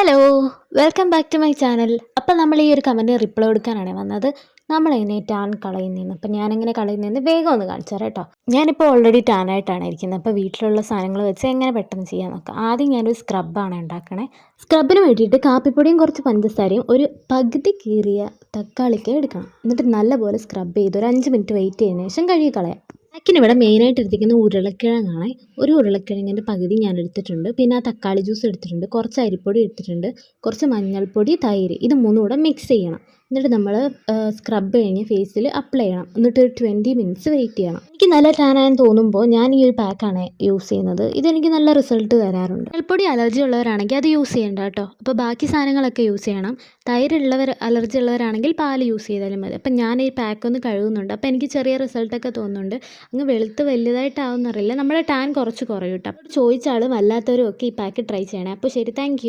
Hello, welcome back to my channel. അപ്പോൾ നമ്മൾ ഈ ഒരു കമൻറ്റ് റിപ്ലൈ കൊടുക്കാനാണ് വന്നത്. നമ്മളെങ്ങനെ ടാൻ കളയുന്നതെന്ന്. അപ്പോൾ ഞാനെങ്ങനെ കളയുന്നതെന്ന് വേഗം ഒന്ന് കാണിച്ചു തരാം കേട്ടോ. ഞാനിപ്പോൾ ഓൾറെഡി ടാൻ ആയിട്ടാണ് ഇരിക്കുന്നത്. അപ്പോൾ വീട്ടിലുള്ള സാധനങ്ങൾ വെച്ച് എങ്ങനെ പെട്ടെന്ന് ചെയ്യാൻ നോക്കാം. ആദ്യം ഞാനൊരു സ്ക്രബാണ് ഉണ്ടാക്കണേ. സ്ക്രബിന് വേണ്ടിയിട്ട് കാപ്പിപ്പൊടിയും കുറച്ച് പഞ്ചസാരയും ഒരു പകുതി കീറിയ തക്കാളിക്ക് എടുക്കണം. എന്നിട്ട് നല്ലപോലെ സ്ക്രബ് ചെയ്ത് ഒരു 5 മിനിറ്റ് വെയിറ്റ് ചെയ്തതിന് ശേഷം കഴുകി കളയാം. ഇവിടെ മെയിനായിട്ട് എടുത്തിരിക്കുന്ന ഉരുളക്കിഴങ്ങാണ്. ഒരു ഉരുളക്കിഴങ്ങിൻ്റെ പകുതി ഞാൻ എടുത്തിട്ടുണ്ട്. പിന്നെ ആ തക്കാളി ജ്യൂസ് എടുത്തിട്ടുണ്ട്, കുറച്ച് അരിപ്പൊടി എടുത്തിട്ടുണ്ട്, കുറച്ച് മഞ്ഞൾപ്പൊടി, തൈര്, ഇത് മൂന്നും കൂടെ മിക്സ് ചെയ്യണം. എന്നിട്ട് നമ്മൾ സ്ക്രബ് കഴിഞ്ഞ് ഫേസിൽ അപ്ലൈ ചെയ്യണം. എന്നിട്ട് ഒരു 20 മിനിറ്റ്സ് വെയിറ്റ് ചെയ്യണം. എനിക്ക് നല്ല ടാനായെന്ന് തോന്നുമ്പോൾ ഞാൻ ഈ ഒരു പാക്കാണ് യൂസ് ചെയ്യുന്നത്. ഇതെനിക്ക് നല്ല റിസൾട്ട് തരാറുണ്ട്. മഞ്ഞൾപ്പൊടി അലർജി ഉള്ളവരാണെങ്കിൽ അത് യൂസ് ചെയ്യേണ്ട കേട്ടോ. അപ്പോൾ ബാക്കി സാധനങ്ങളൊക്കെ യൂസ് ചെയ്യണം. തൈരുള്ളവർ, അലർജി ഉള്ളവരാണെങ്കിൽ പാല് യൂസ് ചെയ്താലും മതി. അപ്പം ഞാൻ ഈ പാക്ക് ഒന്ന് കഴുകുന്നുണ്ട്. അപ്പോൾ എനിക്ക് ചെറിയ റിസൾട്ടൊക്കെ തോന്നുന്നുണ്ട്. അങ്ങ് വെളുത്ത് വലുതായിട്ടാവുമെന്നറിയില്ല. നമ്മുടെ ടാൻ കുറച്ച് കുറയും കേട്ടോ. അപ്പോൾ ചോദിച്ചാലും അല്ലാത്തവരും ഒക്കെ ഈ പാക്ക് ട്രൈ ചെയ്യണേ. അപ്പോൾ ശരി, താങ്ക്